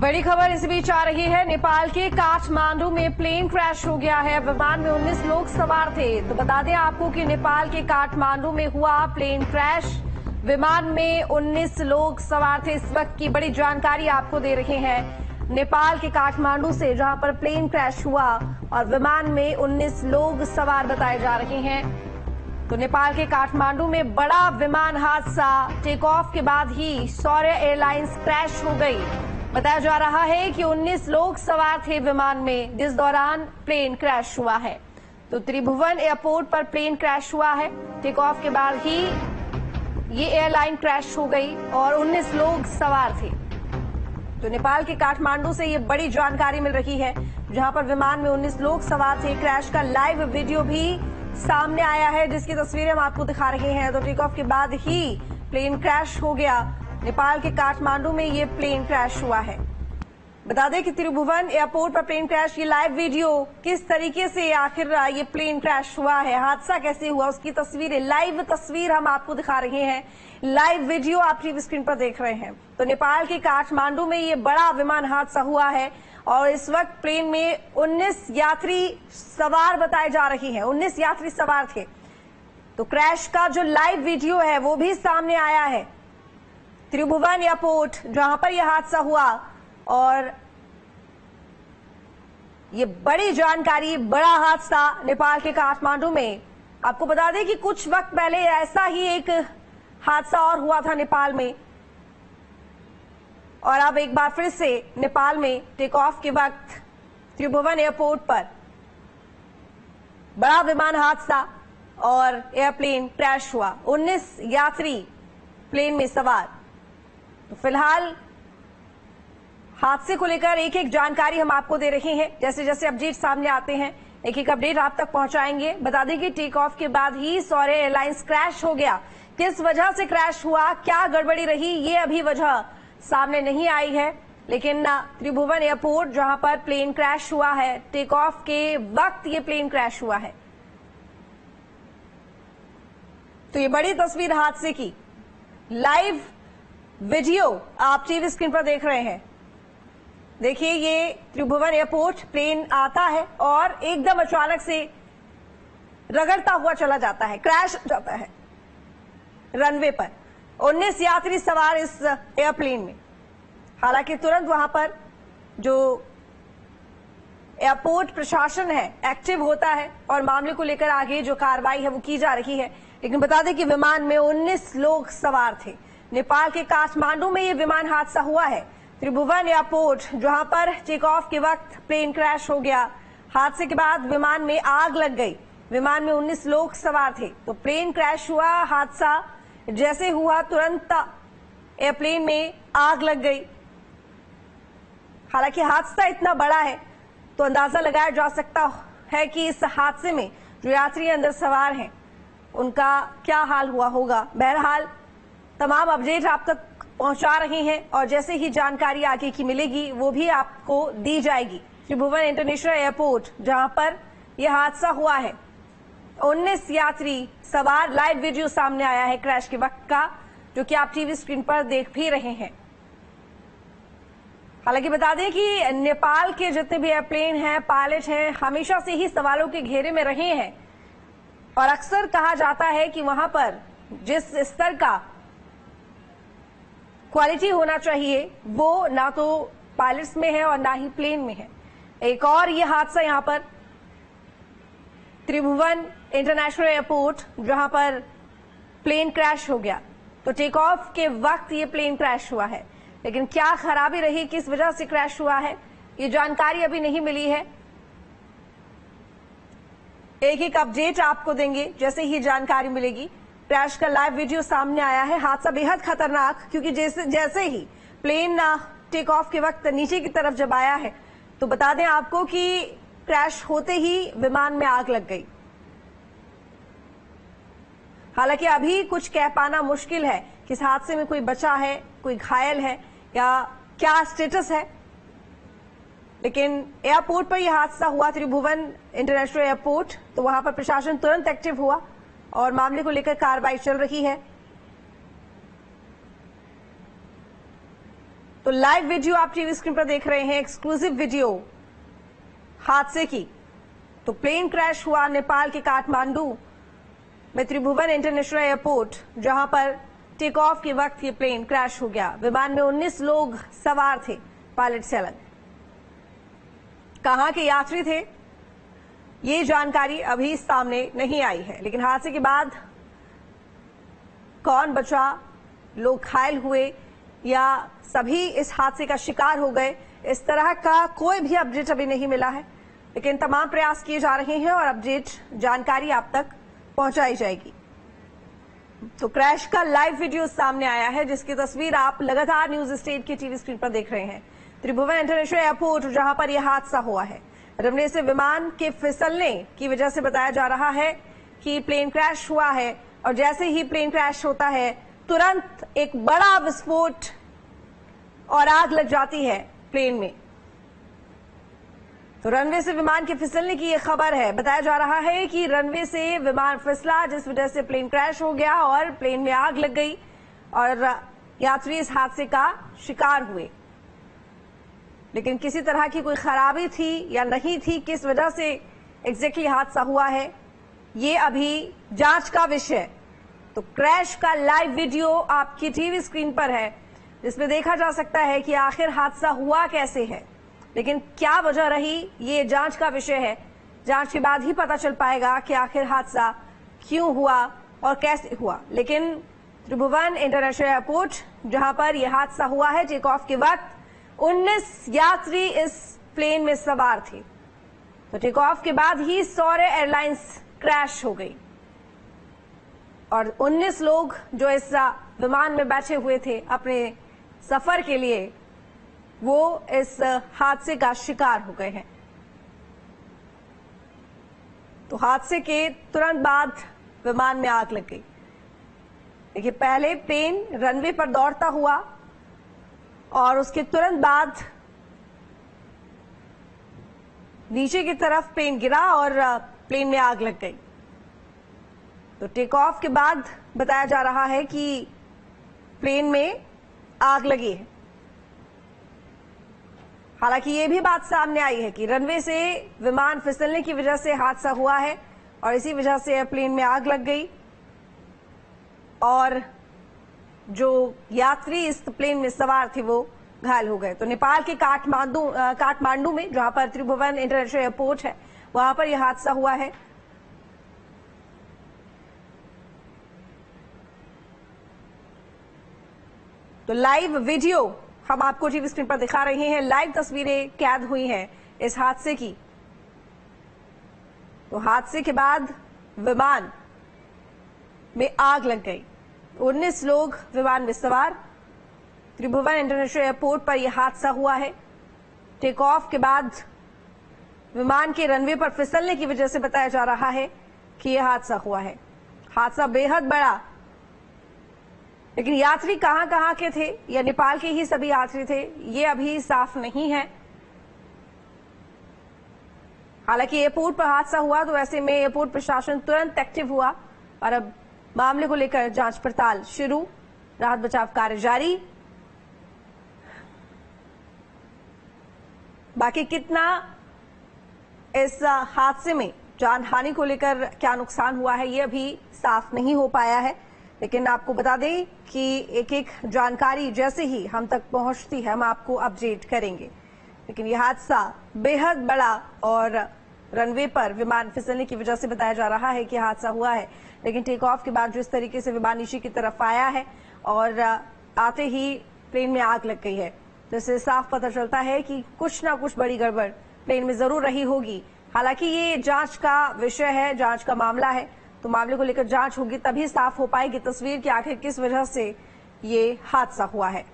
बड़ी खबर इस बीच आ रही है। नेपाल के काठमांडू में प्लेन क्रैश हो गया है। विमान में 19 लोग सवार थे। तो बता दें आपको कि नेपाल के काठमांडू में हुआ प्लेन क्रैश। विमान में 19 लोग सवार थे। इस वक्त की बड़ी जानकारी आपको दे रहे हैं नेपाल के काठमांडू से, जहां पर प्लेन क्रैश हुआ और विमान में 19 लोग सवार बताए जा रहे हैं। तो नेपाल के काठमांडू में बड़ा विमान हादसा, टेक ऑफ के बाद ही शौर्य एयरलाइंस क्रैश हो गई। बताया जा रहा है कि 19 लोग सवार थे विमान में, जिस दौरान प्लेन क्रैश हुआ है। तो त्रिभुवन एयरपोर्ट पर प्लेन क्रैश हुआ है। टेक ऑफ के बाद ही ये एयरलाइन क्रैश हो गई और 19 लोग सवार थे। तो नेपाल के काठमांडू से ये बड़ी जानकारी मिल रही है, जहां पर विमान में 19 लोग सवार थे। क्रैश का लाइव वीडियो भी सामने आया है, जिसकी तस्वीरें हम आपको दिखा रहे हैं। तो टेक ऑफ के बाद ही प्लेन क्रैश हो गया। नेपाल के काठमांडू में ये प्लेन क्रैश हुआ है। बता दें कि त्रिभुवन एयरपोर्ट पर प्लेन क्रैश, ये लाइव वीडियो किस तरीके से आखिर ये प्लेन क्रैश हुआ है, हादसा कैसे हुआ, उसकी तस्वीरें, लाइव तस्वीर हम आपको दिखा रहे हैं। लाइव वीडियो आप टीवी स्क्रीन पर देख रहे हैं। तो नेपाल के काठमांडू में ये बड़ा विमान हादसा हुआ है और इस वक्त प्लेन में 19 यात्री सवार बताए जा रहे हैं। 19 यात्री सवार थे। तो क्रैश का जो लाइव वीडियो है वो भी सामने आया है। त्रिभुवन एयरपोर्ट जहां पर यह हादसा हुआ और ये बड़ी जानकारी, बड़ा हादसा नेपाल के काठमांडू में। आपको बता दें कि कुछ वक्त पहले ऐसा ही एक हादसा और हुआ था नेपाल में, और अब एक बार फिर से नेपाल में टेक ऑफ के वक्त त्रिभुवन एयरपोर्ट पर बड़ा विमान हादसा और एयरप्लेन क्रैश हुआ। 19 यात्री प्लेन में सवार। तो फिलहाल हादसे को लेकर एक एक जानकारी हम आपको दे रहे हैं। जैसे जैसे अपडेट सामने आते हैं एक एक अपडेट आप तक पहुंचाएंगे। बता दें कि टेक ऑफ के बाद ही शौर्य एयरलाइंस क्रैश हो गया। किस वजह से क्रैश हुआ, क्या गड़बड़ी रही, ये अभी वजह सामने नहीं आई है। लेकिन त्रिभुवन एयरपोर्ट जहां पर प्लेन क्रैश हुआ है, टेक ऑफ के वक्त ये प्लेन क्रैश हुआ है। तो ये बड़ी तस्वीर हादसे की, लाइव वीडियो आप टीवी स्क्रीन पर देख रहे हैं। देखिए, ये त्रिभुवन एयरपोर्ट, प्लेन आता है और एकदम अचानक से रगड़ता हुआ चला जाता है, क्रैश हो जाता है रनवे पर। 19 यात्री सवार इस एयरप्लेन में। हालांकि तुरंत वहां पर जो एयरपोर्ट प्रशासन है एक्टिव होता है और मामले को लेकर आगे जो कार्रवाई है वो की जा रही है। लेकिन बता दें कि विमान में 19 लोग सवार थे। नेपाल के काठमांडू में ये विमान हादसा हुआ है। त्रिभुवन एयरपोर्ट जहां पर टेक ऑफ के वक्त प्लेन क्रैश हो गया। हादसे के बाद विमान में आग लग गई। विमान में 19 लोग सवार थे। तो प्लेन क्रैश हुआ, हादसा जैसे हुआ तुरंत एयरप्लेन में आग लग गई। हालांकि हादसा इतना बड़ा है तो अंदाजा लगाया जा सकता है कि इस हादसे में जो यात्री अंदर सवार हैं उनका क्या हाल हुआ होगा। बहरहाल तमाम अपडेट आप तक पहुंचा रहे हैं और जैसे ही जानकारी आगे की मिलेगी वो भी आपको दी जाएगी। त्रिभुवन इंटरनेशनल एयरपोर्ट जहां पर यह हादसा हुआ है, 19 यात्री सवार, लाइव वीडियो सामने आया है क्रैश के वक्त का, जो कि आप टीवी स्क्रीन पर देख भी रहे हैं। हालांकि बता दें कि नेपाल के जितने भी एयरप्लेन हैं, पायलट हैं, हमेशा से ही सवालों के घेरे में रहे हैं और अक्सर कहा जाता है कि वहां पर जिस स्तर का क्वालिटी होना चाहिए वो ना तो पायलट्स में है और ना ही प्लेन में है। एक और ये हादसा यहां पर त्रिभुवन इंटरनेशनल एयरपोर्ट जहां पर प्लेन क्रैश हो गया। तो टेक ऑफ के वक्त ये प्लेन क्रैश हुआ है, लेकिन क्या खराबी रही, किस वजह से क्रैश हुआ है, ये जानकारी अभी नहीं मिली है। एक एक अपडेट आपको देंगे जैसे ही जानकारी मिलेगी। क्रैश का लाइव वीडियो सामने आया है। हादसा बेहद खतरनाक, क्योंकि जैसे ही प्लेन टेक ऑफ के वक्त नीचे की तरफ जब आया है तो बता दें आपको कि क्रैश होते ही विमान में आग लग गई। हालांकि अभी कुछ कह पाना मुश्किल है कि इस हादसे में कोई बचा है, कोई घायल है या क्या स्टेटस है। लेकिन एयरपोर्ट पर यह हादसा हुआ, त्रिभुवन इंटरनेशनल एयरपोर्ट, तो वहां पर प्रशासन तुरंत एक्टिव हुआ और मामले को लेकर कार्रवाई चल रही है। तो लाइव वीडियो आप टीवी स्क्रीन पर देख रहे हैं, एक्सक्लूसिव वीडियो हादसे की। तो प्लेन क्रैश हुआ नेपाल के काठमांडू में त्रिभुवन इंटरनेशनल एयरपोर्ट, जहां पर टेक ऑफ के वक्त ये प्लेन क्रैश हो गया। विमान में 19 लोग सवार थे, पायलट से अलग। कहां के यात्री थे, ये जानकारी अभी सामने नहीं आई है, लेकिन हादसे के बाद कौन बचा, लोग घायल हुए या सभी इस हादसे का शिकार हो गए, इस तरह का कोई भी अपडेट अभी नहीं मिला है। लेकिन तमाम प्रयास किए जा रहे हैं और अपडेट जानकारी आप तक पहुंचाई जाएगी। तो क्रैश का लाइव वीडियो सामने आया है, जिसकी तस्वीर आप लगातार न्यूज स्टेट की टीवी स्क्रीन पर देख रहे हैं। त्रिभुवन इंटरनेशनल एयरपोर्ट, जहां पर यह हादसा हुआ है, रनवे से विमान के फिसलने की वजह से बताया जा रहा है कि प्लेन क्रैश हुआ है। और जैसे ही प्लेन क्रैश होता है, तुरंत एक बड़ा विस्फोट और आग लग जाती है प्लेन में। तो रनवे से विमान के फिसलने की यह खबर है। बताया जा रहा है कि रनवे से विमान फिसला, जिस वजह से प्लेन क्रैश हो गया और प्लेन में आग लग गई और यात्री इस हादसे का शिकार हुए। लेकिन किसी तरह की कोई खराबी थी या नहीं थी, किस वजह से एग्जैक्टली हादसा हुआ है, ये अभी जांच का विषय। तो क्रैश का लाइव वीडियो आपकी टीवी स्क्रीन पर है, जिसमें देखा जा सकता है कि आखिर हादसा हुआ कैसे है। लेकिन क्या वजह रही, ये जांच का विषय है। जांच के बाद ही पता चल पाएगा कि आखिर हादसा क्यों हुआ और कैसे हुआ। लेकिन त्रिभुवन इंटरनेशनल एयरपोर्ट, जहां पर यह हादसा हुआ है, टेक ऑफ के वक्त 19 यात्री इस प्लेन में सवार थे। तो टेक ऑफ के बाद ही सौर्य एयरलाइंस क्रैश हो गई और 19 लोग जो इस विमान में बैठे हुए थे अपने सफर के लिए, वो इस हादसे का शिकार हो गए हैं। तो हादसे के तुरंत बाद विमान में आग लग गई। देखिए, पहले प्लेन रनवे पर दौड़ता हुआ और उसके तुरंत बाद नीचे की तरफ प्लेन गिरा और प्लेन में आग लग गई। तो टेक ऑफ के बाद बताया जा रहा है कि प्लेन में आग लगी है। हालांकि ये भी बात सामने आई है कि रनवे से विमान फिसलने की वजह से हादसा हुआ है और इसी वजह से एयरप्लेन में आग लग गई और जो यात्री इस प्लेन में सवार थे वो घायल हो गए। तो नेपाल के काठमांडू में, जहां पर त्रिभुवन इंटरनेशनल एयरपोर्ट है, वहां पर यह हादसा हुआ है। तो लाइव वीडियो हम आपको टीवी स्क्रीन पर दिखा रहे हैं, लाइव तस्वीरें कैद हुई हैं इस हादसे की। तो हादसे के बाद विमान में आग लग गई, 19 लोग विमान में सवार। त्रिभुवन इंटरनेशनल एयरपोर्ट पर यह हादसा हुआ है। टेक ऑफ के बाद विमान के रनवे पर फिसलने की वजह से बताया जा रहा है कि यह हादसा हुआ है। हादसा बेहद बड़ा, लेकिन यात्री कहां के थे या नेपाल के ही सभी यात्री थे, ये अभी साफ नहीं है। हालांकि एयरपोर्ट पर हादसा हुआ तो ऐसे में एयरपोर्ट प्रशासन तुरंत एक्टिव हुआ और अब मामले को लेकर जांच पड़ताल शुरू, राहत बचाव कार्य जारी। बाकी कितना इस हादसे में जान हानि को लेकर क्या नुकसान हुआ है, ये अभी साफ नहीं हो पाया है। लेकिन आपको बता दें कि एक एक जानकारी जैसे ही हम तक पहुंचती है, हम आपको अपडेट करेंगे। लेकिन यह हादसा बेहद बड़ा और रनवे पर विमान फिसलने की वजह से बताया जा रहा है कि हादसा हुआ है। लेकिन टेक ऑफ के बाद जिस तरीके से विमान नीचे की तरफ आया है और आते ही प्लेन में आग लग गई है, जिससे साफ पता चलता है कि कुछ ना कुछ बड़ी गड़बड़ प्लेन में जरूर रही होगी। हालांकि ये जांच का विषय है, जांच का मामला है, तो मामले को लेकर जांच होगी, तभी साफ हो पाएगी तस्वीर कि आखिर किस वजह से ये हादसा हुआ है।